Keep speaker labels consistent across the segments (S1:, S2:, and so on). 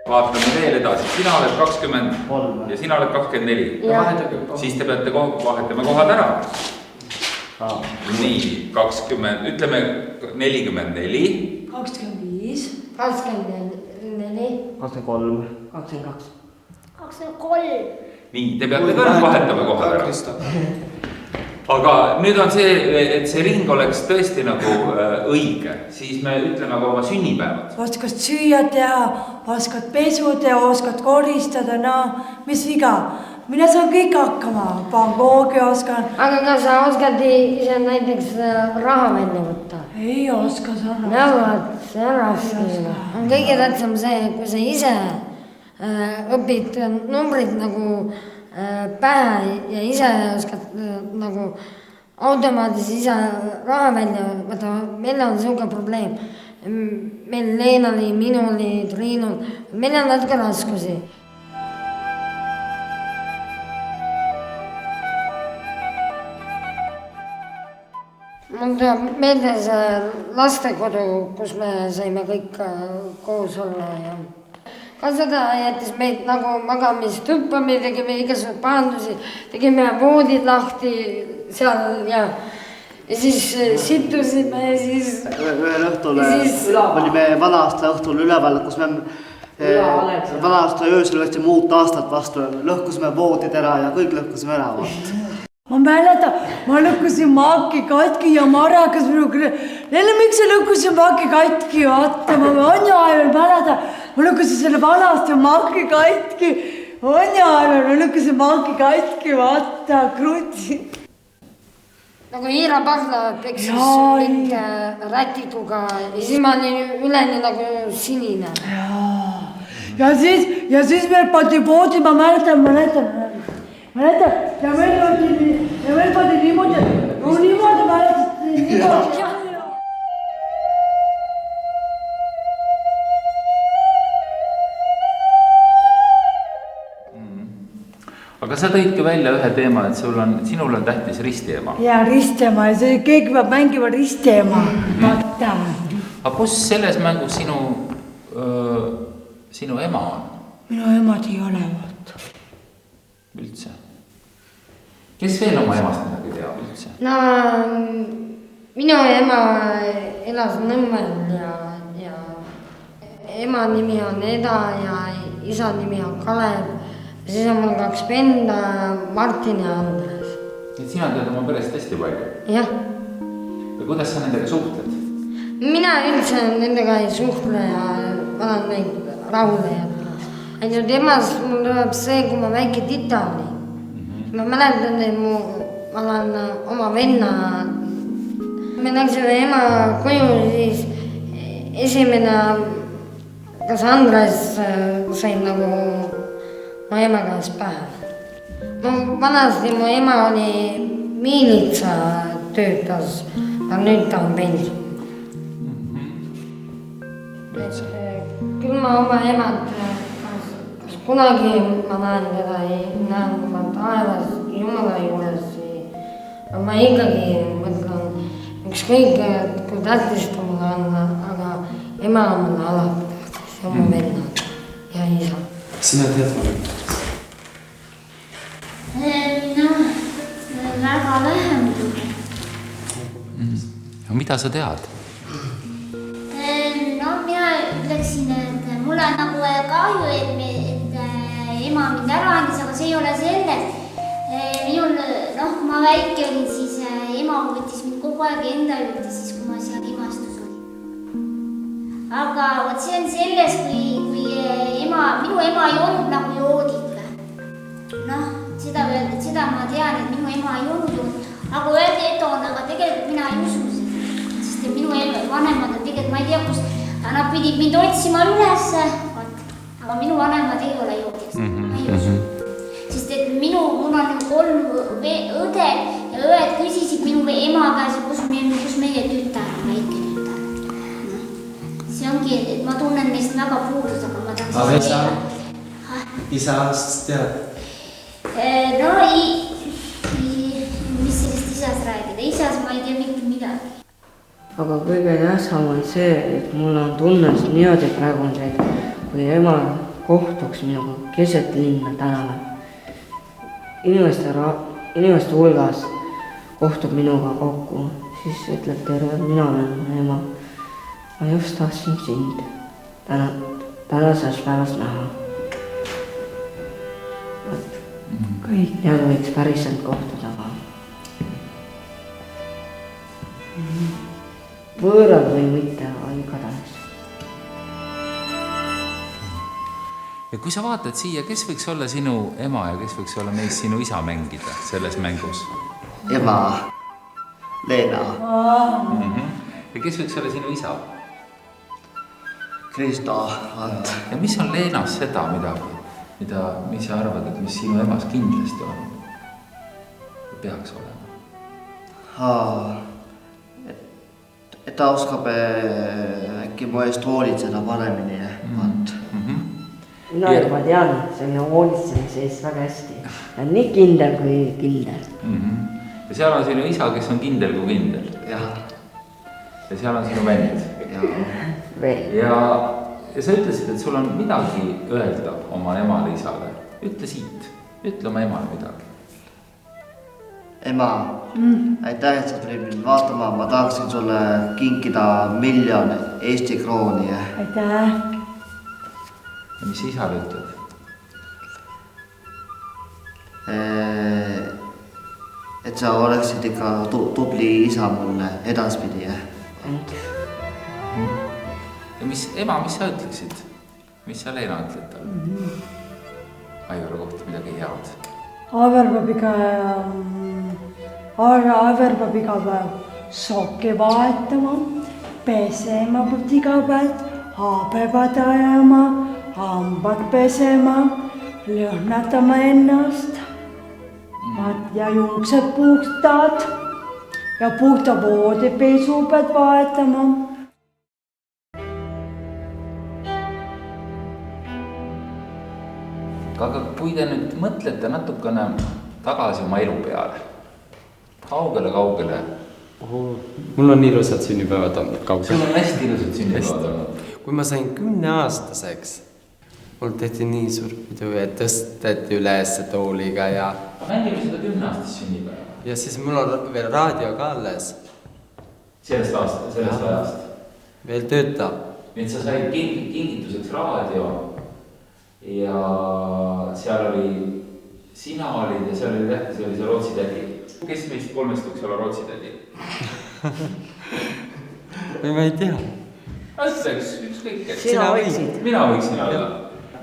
S1: Vaatame veel edasi, sina oled 20 ja sina oled 24. Siis te peate vahetama kohad ära. Nii, 20, ütleme 44.
S2: 25.
S3: 24.
S4: 23.
S2: 22.
S3: 23.
S1: Nii, te peate ka vahetama kohad ära. Aga nüüd on see, et see ring oleks tõesti nagu õige, siis me ütleme aga oma sünnipäevad.
S2: Oskad süüa teha, oskad pesu teha, oskad koristada, no mis viga. Mina saan kõik hakkama, pangoogi oskan.
S3: Aga kas sa oskad ise näiteks raha välja võtta?
S2: Ei oska sa raha.
S3: Näevad, see on raske. On kõige tähtsam see, kui sa ise õpid numbrid nagu pähe ja ise oskad nagu automaadis ise raha välja võtta. Meil on selline probleem. Meil Leenali, minuli, Triinul, meil on natuke raskusi. Mul tuleb meelde see lastekodu, kus me saime kõik koos olla ja kasvada jättis meid nagu magamistuppa, me tegime igasugused pahandusi, tegime voodid lahti seal ja siis sittusime ja siis...
S4: Ühel õhtul olime vana-aasta õhtul üleval, kus me vana-aasta öösel võtsime uut aastat vastu, lõhkusime voodid ära ja kõik lõhkusime ära.
S2: Ma mäletan, ma lõhkusin maaki katki ja Mara hakkas minuga, Lelle, miks sa lõhkusin maaki katki, vaata, ma Anja ajal mäletan, ma lõhkusin selle vanast ja maaki katki, Anja ajal ma lõhkusin maaki katki, vaata, krutsi.
S3: Nagu Iira Pahla peksis mind rätikuga ja siis ma olin üleni nagu sinine.
S2: Ja siis meil pandi voodi, ma mäletan. Ja meil pandi niimoodi, niimoodi.
S1: Aga sa tõidki välja ühe teema, et sinul on tähtis ristiema.
S2: Ja ristiema ja see keegi peab mängima ristiema. Vaata.
S1: Aga kus selles mängus sinu ema on?
S2: Minu emad ei ole, vaata.
S1: Üldse? Kes veel oma emast midagi teab üldse?
S3: No, minu ema elas Nõmmel ja ema nimi on Eda ja isa nimi on Kalev. Siis on mul 2 venda, Martin ja Andres.
S1: Et sina tead oma perest hästi palju?
S3: Jah.
S1: Ja kuidas sa nendega suhtled?
S3: Mina üldse nendega ei suhtle ja ma olen neid rahule jätnud. Ainult emast mul tuleb see, kui ma väike tita oli. Ma mäletan, et ma olen oma venna. Me läksime ema koju, siis esimene, kas Andres sai nagu mu ema käes pähe. Vanasti mu ema oli miilitsa töötas, aga nüüd ta on pension. Küll ma oma emad, kas kunagi ma näen teda, ei näen ma taevas Jumala juures. Aga ma ikkagi mõtlen, ükskõik, kui tähtis ta mulle on, aga ema on mulle alati tähtis ja mu vennad ja isa.
S5: Sina tead vanemad?
S6: Väga vähem tuli.
S1: Mida sa tead?
S6: No mina ütleksin, et mulle nagu kahju, et ema mind ära andis, aga see ei ole selles. Minul, kui ma väike olin, siis ema võttis mind kogu aeg enda juurde, siis kui ma seal imastus olin. Aga võt see on selles, kui minu ema ei olnud nagu joodika. seda ma tean, et minu ema ei olnud joonud. Aga öeldi, et on, aga tegelikult mina ei usu seda. Sest minu vanemad on tegelikult, ma ei tea, kus nad pidid mind otsima üles. Aga minu vanemad ei ole joodis. Ma ei usu. Sest et mul on 3 õde ja õed küsisid minu ema käes, kus meie tütar on, väike tütar. See ongi, et ma tunnen neist väga puudus, aga ma tahan seda teha.
S5: Isast tead?
S6: No, mis sellest isas räägida? Isas ma ei tea mitte midagi.
S7: Aga kõige tähtsam on see, et mul on tunnes niimoodi praegu on see, et kui ema kohtuks minuga keset linna tänaval, inimeste hulgas kohtub minuga kokku, siis ütleb tere, mina olen ema. Ma just tahtsin sind tänases päevas näha. Kõik need võiks päriselt kohtuda ka. Võõrad või mitte, aga igatahes.
S1: Ja kui sa vaatad siia, kes võiks olla sinu ema ja kes võiks olla meist sinu isa mängida selles mängus?
S4: Ema, Leena.
S1: Ja kes võiks olla sinu isa?
S4: Kristo, Ant.
S1: Ja mis on Leenas seda midagi, mis sa arvad, et mis sinu emas kindlasti on? Peaks olema.
S4: Et ta oskab äkki mu eest hoolitseda paremini, Ant.
S7: Mina juba tean selle hoolitsemise eest väga hästi. Ta on nii kindel kui kindel.
S1: Ja seal on sinu isa, kes on kindel kui kindel.
S4: Jah.
S1: Ja seal on sinu vend. Ja sa ütlesid, et sul on midagi öelda oma emale isale. Ütle siit. Ütle oma emale midagi.
S4: Ema, aitäh, et sa tulid mind vaatama. Ma tahaksin sulle kinkida 1 000 000 Eesti krooni.
S2: Aitäh.
S1: Ja mis isale ütled?
S4: Et sa oleksid ikka tubli isa mulle edaspidi.
S1: Ja ema, mis sa ütleksid? Mis sa Leena ütled talle? Aivar kohta midagi head.
S2: Aivar peab iga päev sokke vahetama, pesema peab iga päev, habebad ajama, hambad pesema, lõhnatama ennast ja juuksed puhtad ja puhta voodipesu pead vahetama.
S1: Aga kui te nüüd mõtlete natukene tagasi oma elu peale, kaugele.
S5: Mul on ilusad sünnipäevad olnud kaugel.
S1: Sul on hästi ilusad sünnipäevad olnud.
S5: Kui ma sain 10-aastaseks, mul tehti nii suur pidu ja tõsteti üles tooliga ja...
S1: Mängime seda 10-aastast sünnipäeva.
S5: Ja siis mul on veel raadio ka alles.
S1: Sellest ajast.
S5: Veel töötab.
S1: Nii et sa said kingituseks raadio ja seal oli, sina olid ja seal oli tähtis, oli see Rootsi tädi. Kes meist 3 võiks olla Rootsi tädi?
S5: Või ma ei tea.
S1: Ükskõik.
S7: Sina võiksid.
S1: Mina võiksin olla.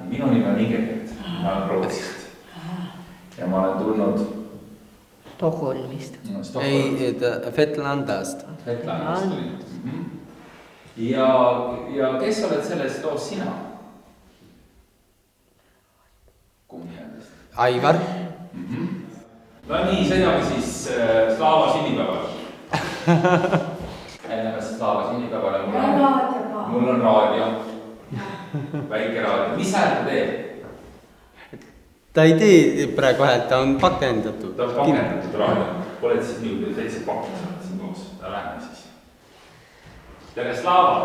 S1: Minu nimi on Ingrid, ma olen Rootsist. Ja ma olen tulnud
S7: Stockholmist.
S5: Ei, Fetlandast.
S1: Fetlandast tulin. Ja kes oled selles toos sina? Kummiandest.
S5: Aivar.
S1: No nii, sõidame siis Slaava sünnipäevale. Lähme Slaava sünnipäevale. Mul on raadio. Väike raadio. Mis hääl ta teeb?
S5: Ta ei tee praegu häält, ta on pakendatud.
S1: Ta on pakendatud raadio. Oled siis nii täitsa pakendanud siin koos. Lähme siis. Tere Slaava!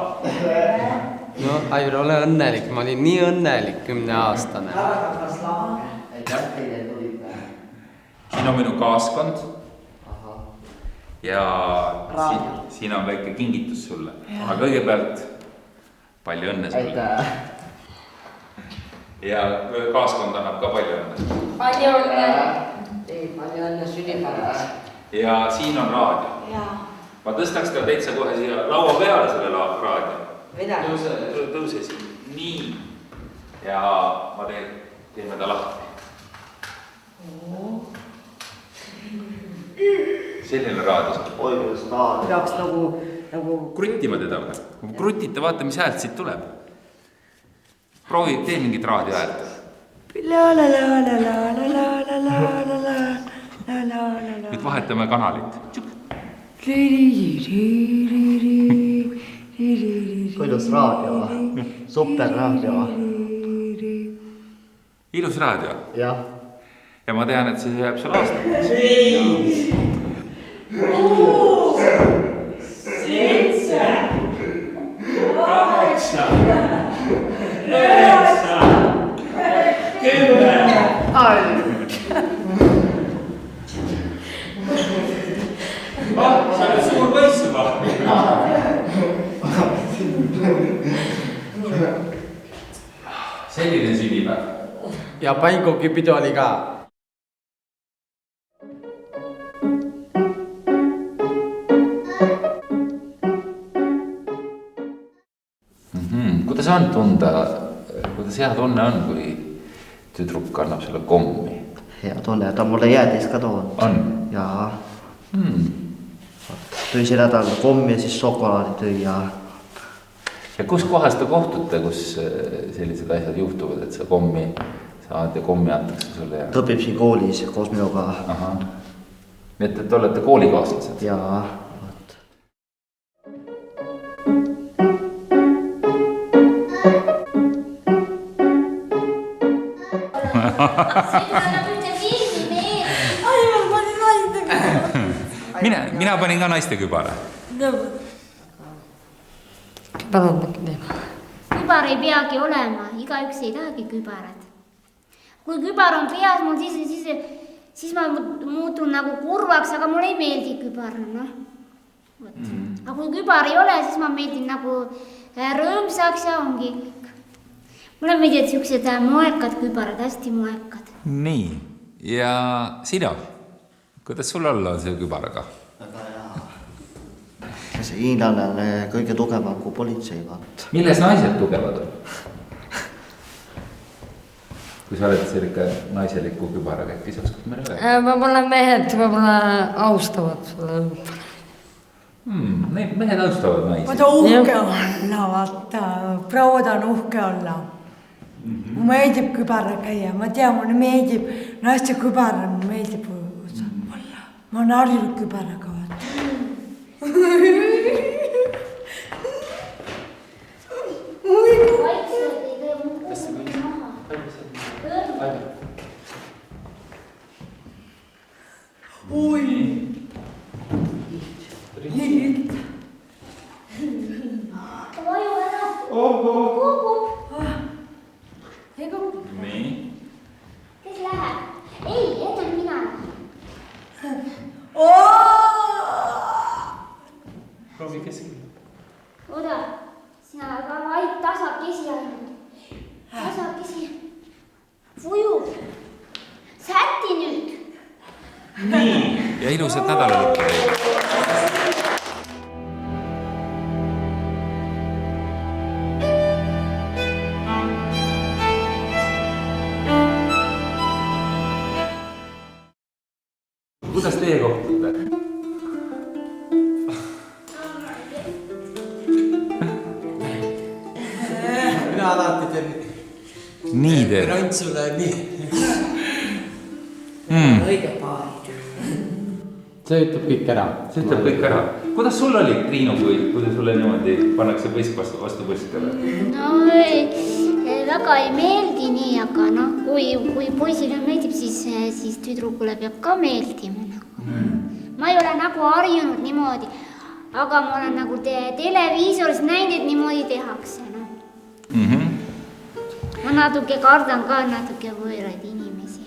S5: No, Aivar, ole õnnelik. Ma olin nii õnnelik 10-aastane.
S4: Aitäh teile tulite.
S1: Siin on minu kaaskond. Ja siin on väike kingitus sulle. Aga kõigepealt palju õnne sulle.
S4: Aitäh.
S1: Ja kaaskond annab ka palju õnne.
S3: Palju õnne.
S7: Palju õnne sünnipäevas.
S1: Ja siin on raadio. Ma tõstaks ka täitsa kohe siia laua peale selle raadio. Tõuse siin. Nii. Ja ma teeme ta lahti. Selline raadios.
S4: Oi, kuidas raadio.
S2: Peaks nagu
S1: Kruttima teda või? Krutita, vaata, mis häält siit tuleb. Proovi, tee mingit raadio häält. Nüüd vahetame kanalit.
S4: Kuidas raadio? Super raadio.
S1: Ilus raadio.
S4: Jah.
S1: Ja ma tean, et see jääb sul aastaks.
S4: 8, 9.
S1: Sa oled suur võiss juba. Selline sünnipäev.
S5: Ja painkukipidu oli ka.
S1: Kuidas on tunda, kuidas hea tunne on, kui tüdruk annab sulle kommi?
S4: Hea tunne, ta mulle jäätis ka toonud.
S1: On?
S4: Jaa. Tõi see nädal kommi ja siis šokolaadi tõi ja...
S1: Ja kus kohas te kohtute, kus sellised asjad juhtuvad, et sa kommi saad ja kommi antakse sulle?
S4: Ta õpib siin koolis koos minuga.
S1: Aha. Nii et olete koolikaaslased?
S4: Jaa.
S1: Mina panin ka naiste kübara.
S6: Kübar ei peagi olema, igaüks ei tahagi kübarat. Kui kübar on peas mul, siis ma muutun nagu kurvaks, aga mulle ei meeldi kübar. Aga kui kübar ei ole, siis ma meeldin nagu rõõmsaks ja ongi kõik. Mulle meeldivad siuksed moekad kübarad, hästi moekad.
S1: Nii, ja sina, kuidas sul olla on see kübaraga?
S4: Väga hea. See hiinlane on kõige tugevam kui politsei, vaat.
S1: Milles naised tugevad on? Kui sa oled selline naiseliku kübaraga, äkki sa oskad meile öelda?
S3: Võib-olla mehed austavad sulle.
S1: Need mehed austavad naisi.
S2: Vaata uhke olla, vaata, prouad on uhke olla. Mulle meeldib kübara käia, ma tean, mulle meeldib naiste kübara, mulle meeldib olla. Ma olen harjunud kübaraga, vaata.
S6: Kes läheb? Ei, enne mina lähen.
S1: Proovi keskil.
S6: Oda, sina aga vaid tasakesi ainult. Tasakesi. Vujub. Säti nüüd.
S1: Nii. Ja ilusat nädalalõppu teile. Kuidas teie kohtute?
S5: Mina alati teen
S1: Nii teed.
S5: Rantsule nii.
S7: Õige paari.
S5: See ütleb kõik ära.
S1: See ütleb kõik ära. Kuidas sul oli, Triinu, kui sulle niimoodi pannakse põsk vastu põskale?
S6: No väga ei meeldi nii, aga noh, kui poisile meeldib, siis tüdrukule peab ka meeldima. Ma ei ole nagu harjunud niimoodi, aga ma olen nagu televiisoris näinud, et niimoodi tehakse. Ma natuke kardan ka natuke võõraid inimesi.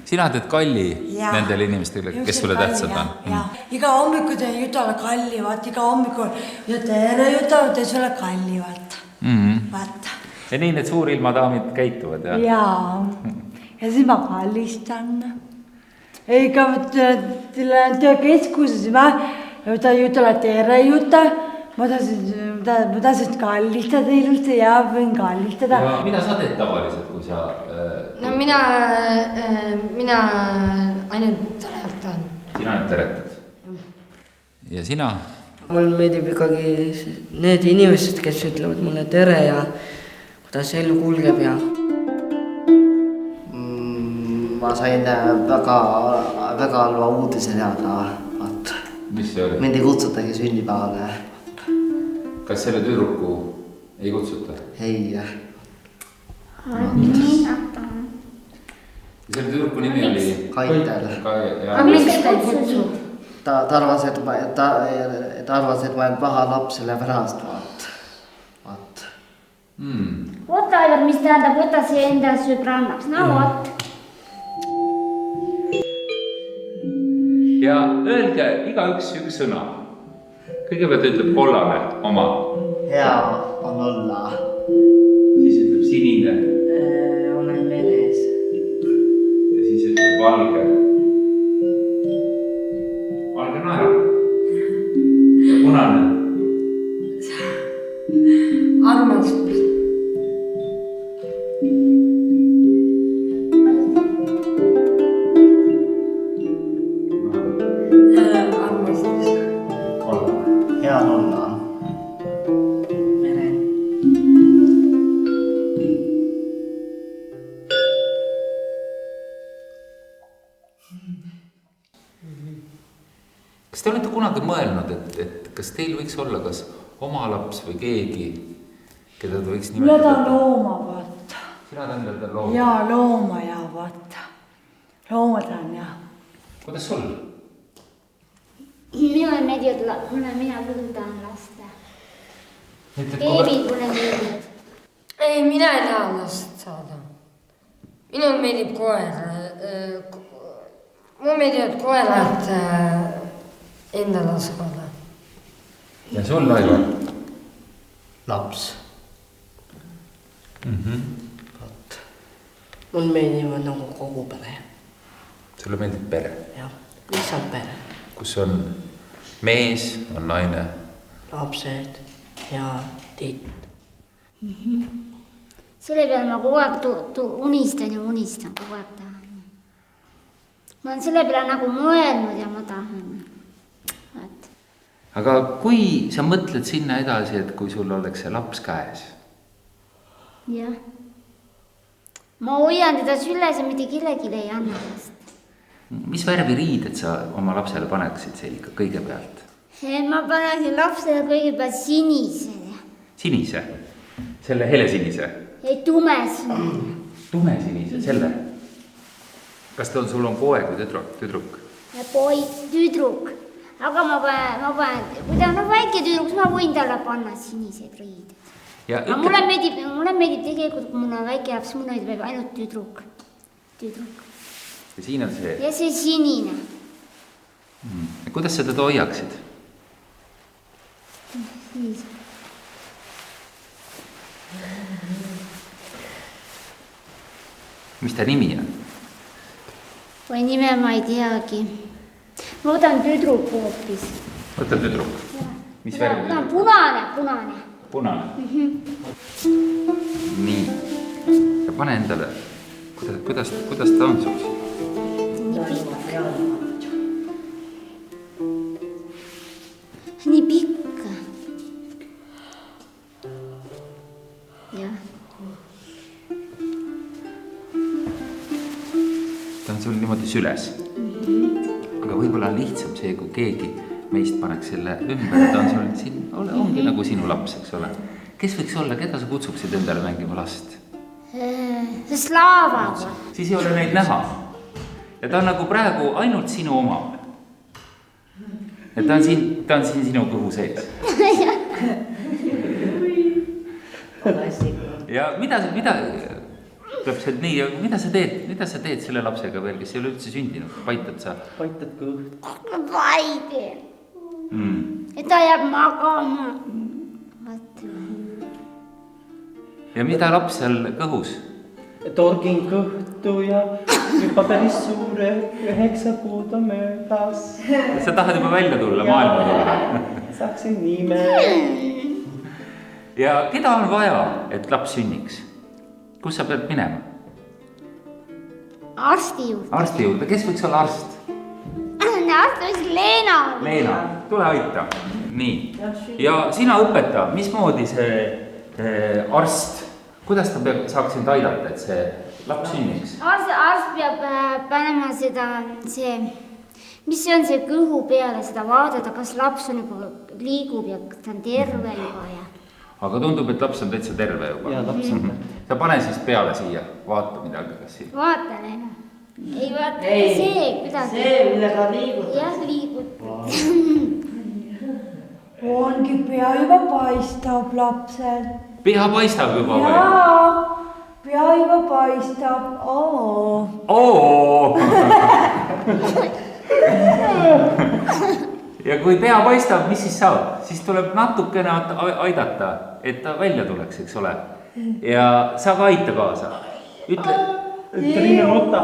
S1: Sina teed kalli nendele inimestele, kes sulle tähtsad on?
S2: Iga hommiku te jutale kalli, vaata, iga hommiku tere jutale te sulle kalli, vaata.
S1: Ja nii need suurilmadaamid käituvad, jah?
S2: Jaa, ja siis ma kallistan. Eikä työkeskuksessa mä jutella tere juta. Mä otan ma tahtsin kallistada ilusti ja võin kallistada.
S1: Ja mida sa teed tavaliselt, kui sa...
S3: No mina ainult teretan.
S1: Sina ainult teretad. Ja sina?
S7: Mul meeldib ikkagi need inimesed, kes ütlevad mulle tere ja kuidas elu kulgeb ja...
S4: Ma sain väga halva uudise teada, vaat.
S1: Mis see oli?
S4: Mind ei kutsutagi sünnipäevale.
S1: Kas selle tüdruku ei kutsuta?
S4: Ei.
S1: Selle tüdruku nimi oli...
S4: Kaitel.
S6: Aga miks te ei kutsu?
S4: Ta arvas, et ma olen paha laps selle pärast, vaat.
S6: Võta, Aivar, mis tähendab, võta see enda sõbrannaks. No vot.
S1: Ja öelge igaüks üks sõna. Kõigepealt ütleb kollane oma.
S4: Hea on olla.
S1: Siis ütleb sinine.
S7: Olen meres.
S1: Ja siis ütleb valge. Valge naerab. Ja punane.
S3: Armastus. Armastus.
S1: Kollane.
S4: Hea on olla.
S7: Mere.
S1: Kas te olete kunagi mõelnud, et kas teil võiks olla kas oma laps või keegi, keda te võiks
S2: Mulle ta on
S1: nimetada?
S2: looma, vaata.
S1: Sina tähendab looma.
S2: Jaa, looma ja vaata. Looma ta on, jah.
S1: Kuidas sul?
S6: Minule meeldivad, mina küll tahan lasta. Keebil mulle meeldivad.
S3: Ei, mina ei taha last saada. Minul meeldib koer. Mul meeldivad koerad endale saada.
S1: Ja sul, Aivar?
S4: Laps.
S7: Mul meeldivad nagu kogu pere.
S1: Sulle meeldib pere,
S7: Jah, lihtsalt pere.
S1: kus on mees, on naine.
S7: Lapsed ja tiit.
S6: Selle peale ma kogu aeg unistan kogu aeg tahan. Ma olen selle peale nagu mõelnud ja ma tahan.
S1: Aga kui sa mõtled sinna edasi, et kui sul oleks see laps käes?
S6: Jah. Ma hoian teda sülles ja mitte kellelegi ei anna last.
S1: Mis värvi riided sa oma lapsele paneksid selga kõigepealt?
S6: Ma paneksin lapsele kõigepealt sinisele.
S1: Sinise? Selle hele sinise?
S6: Ei, tume sinise.
S1: Tume sinise, selle? Kas sul on poeg või tüdruk?
S6: Tüdruk. Aga ma panen, kui ta on väike tüdruk, siis ma võin talle panna sinised riided. Aga mulle meeldib tegelikult, kui mul on väike laps, mulle meeldib ainult tüdruk.
S1: Ja siin on see?
S6: Ja see sinine.
S1: Kuidas sa teda hoiaksid?
S6: Siis.
S1: Mis ta nimi on?
S6: Või nime ma ei teagi. Ma võtan tüdruku hoopis.
S1: Võta tüdruk. Mis värvi
S6: Ta on
S1: tüdruk?
S6: punane.
S1: Punane? Nii. Ja pane endale. Kuidas ta on sul?
S6: Nii pikk. Jah.
S1: Ta on sul niimoodi süles. Aga võib-olla on lihtsam see, kui keegi meist paneks selle ümber, ta on sul siin, ongi nagu sinu laps, eks ole. Kes võiks olla, keda sa kutsuksid endale mängima last?
S6: Slava.
S1: Siis ei ole neid näha. Ja ta on nagu praegu ainult sinu oma. Ja ta on siin sinu kõhu sees. Ja mida täpselt nii, ja mida sa teed selle lapsega veel, kes ei ole üldse sündinud? Paitad sa?
S5: Paitad kõht.
S6: Vaide. Ja ta jääb magama.
S1: Ja mida laps seal kõhus?
S5: Torgin kõhtu ja juba päris suure 9 kuud on möödas.
S1: Sa tahad juba välja tulla, maailma tulla?
S5: Saaksin nime.
S1: ja keda on vaja, et laps sünniks? Kus sa pead minema?
S6: arsti juurde.
S1: Arsti juurde, kes võiks olla arst?
S6: arst võiks Leena.
S1: Leena, tule aita. Nii, ja sina õpeta, mismoodi see arst, kuidas ta saaks sind aidata, et see laps sünniks?
S6: arst peab panema mis see on see kõhu peale, seda vaadata, kas laps on juba liigub ja kas ta on terve juba ja.
S1: Aga tundub, et laps on täitsa terve juba.
S5: Ja laps on.
S1: Sa pane siis peale siia, vaata midagi, kas siin.
S6: Vaata, Leena. Ei vaata, see kuidagi.
S7: See, millega liigub.
S6: Jah, liigub.
S2: Ongi pea juba paistab lapsel.
S1: Pea paistab juba või?
S2: Jaa, pea juba paistab.
S1: Ja kui pea paistab, mis siis saab? Siis tuleb natukene aidata, et ta välja tuleks, eks ole. Ja sa ka aita kaasa. Ütle
S5: Triinu nutta.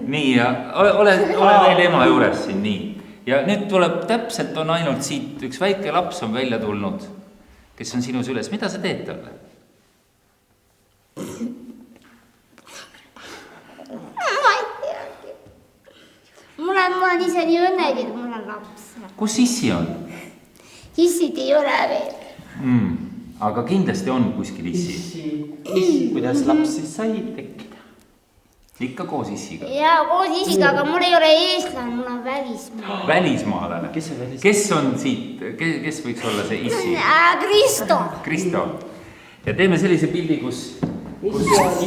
S1: Nii, ja ole veel ema juures siin, nii. Ja nüüd tuleb, täpselt on ainult siit, üks väike laps on välja tulnud, kes on sinu süles. Mida sa teed talle?
S6: Ma ei teagi. Mul on ise nii õnnegi, et mul on laps.
S1: Kus issi on?
S6: Issid ei ole veel.
S1: Aga kindlasti on kuskil issi.
S5: Issi, kuidas laps siis sai tekkida?
S1: Ikka koos issiga?
S6: Jaa, koos isiga, aga mul ei ole eestlane, mul on välismaa.
S1: Välismaalane?
S5: Kes on välismaalane?
S1: Kes on siit, kes võiks olla see issi?
S6: Kristo.
S1: Kristo. Ja teeme sellise pildi, kus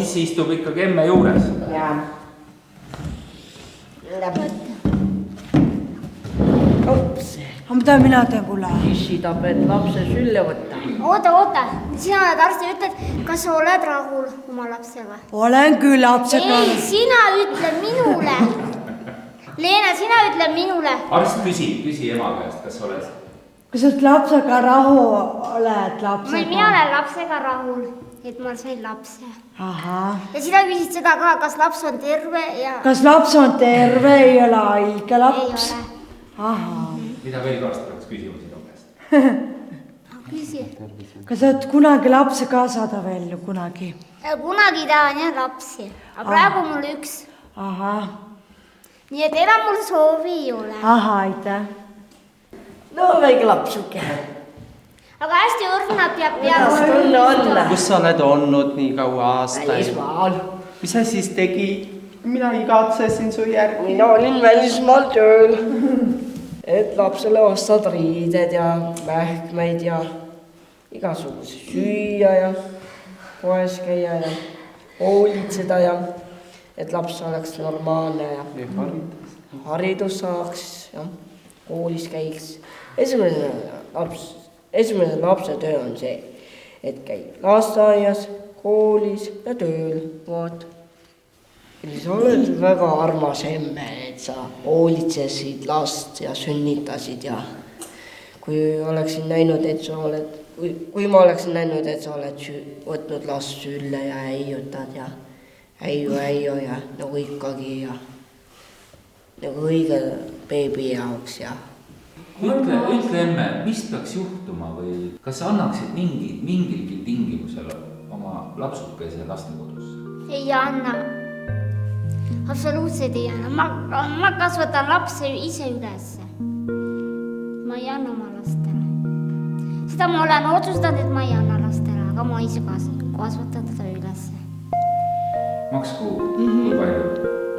S1: issi istub ikkagi emme juures.
S7: Jaa. Ops.
S2: Mida mina teen kuule?
S7: Issi tahab lapse sülle võtta.
S6: Oota. Sina oled arsti, ütled, kas sa oled rahul oma lapsega?
S2: Olen küll lapsega.
S6: Ei, sina ütle minule. Leena, sina ütle minule.
S1: Arst, küsi ema käest, kas oled?
S2: Kas sa lapsega rahu oled lapsega?
S6: Mina olen lapsega rahul, et ma sain lapse.
S2: Ahah.
S6: Ja sina küsid seda ka, kas laps on terve ja...
S2: Kas laps on terve, ei ole haige laps?
S6: Ei ole.
S2: Ahah.
S1: Mida veel arst peaks küsima sinu käest?
S6: Küsi.
S2: Kas sa oled kunagi lapse ka saada veel ju kunagi?
S6: Kunagi tahan jah lapsi, aga praegu mul üks.
S2: Ahah.
S6: Nii et enam mul soovi ei ole.
S2: Ahah, aitäh.
S7: No väike lapsuke.
S6: Aga hästi õrnab ja
S7: Kuidas tunne on?
S5: Kus sa oled olnud nii kaua aastaid?
S7: Välismaal.
S5: Mis sa siis tegid? Mina igatsesin su järgi.
S7: Mina olin välismaal tööl. Et lapsele ostad riided ja mähkmeid ja igasuguse süüa ja poes käia ja hoolitseda ja et laps oleks normaalne ja haridus saaks ja koolis käiks. Esimene lapse töö on see, et käib lasteaias, koolis ja tööl. Vaat. Sa oled väga armas emme, et sa hoolitsesid last ja sünnitasid ja kui ma oleksin näinud, et sa oled võtnud last sülle ja äiutad ja äiu ja nagu ikkagi ja nagu õige beebi jaoks ja.
S1: Ütle emme, mis peaks juhtuma või kas sa annaksid mingilgi tingimusel oma lapsukese lastekodusse?
S6: Ei anna. Absoluutselt ei anna. Ma kasvatan lapse ise ülesse. Ma ei anna oma lastele. Seda ma olen otsustanud, et ma ei anna lastele, aga ma ise kasvatan teda ülesse.
S1: Maks kuu, kui palju?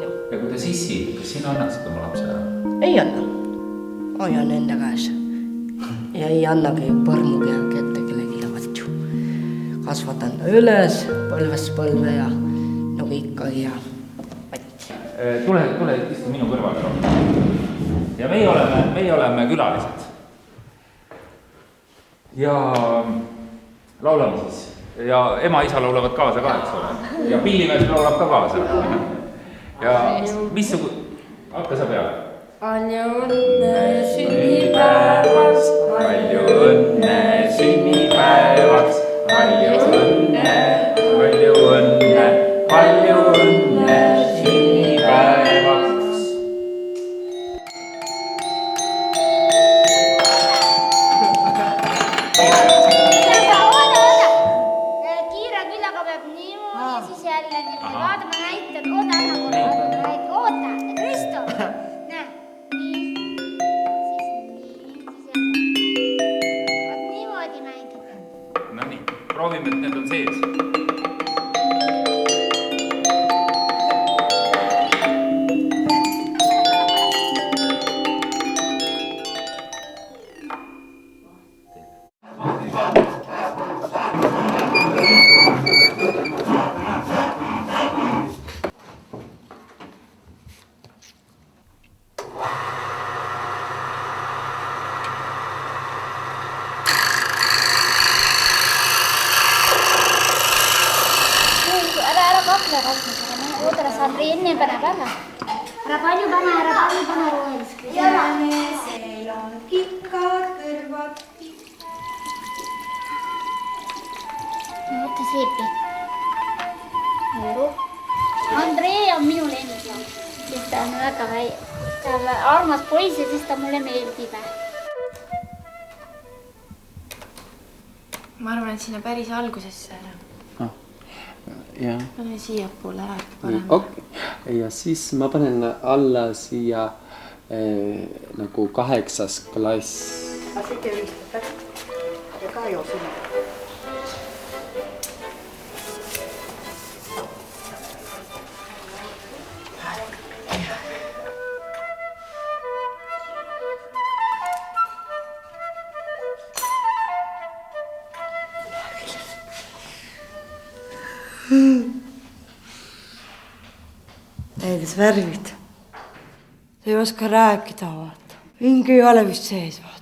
S1: Ja kui ta sissi, kas sina annaksid oma lapse ära?
S7: Ei anna. Hoian enda käes. Ja ei annagi põrmugi kätte kellegi lavatju. Kasvatan ta üles, põlvest põlve ja nagu ikkagi ja
S1: Tule istu minu kõrvale. Ja meie oleme külalised. Ja laulame siis. Ja ema-isa laulavad kaasa ka, eks ole. Ja pillimees laulab ka kaasa. Ja hakka sa peale.
S2: Palju õnne sünnipäevaks,
S1: palju õnne sünnipäevaks, palju õnne, palju õnne, palju õnne sünnipäevaks. proovime, et need on sees.
S6: Oota, Sandri, enne pane päeva. Ära palju pane rohelist.
S8: Jänesel on kikad kõrvad.
S6: Võta seepi. Andrei on minu lemmiklaul. Sest ta on väga armas poiss ja sest ta mulle meeldib.
S8: Ma arvan, et sinna päris algusesse ära.
S9: Ja.
S8: Pane siia poole ära parem.
S9: Okay. Ja siis ma panen alla siia nagu 8. klass.
S7: Sitten yhdistetään. Ja Kaijo sinne.
S2: Näides värvid. Ta ei oska rääkida, vaata. Hing ei ole vist sees, vaata.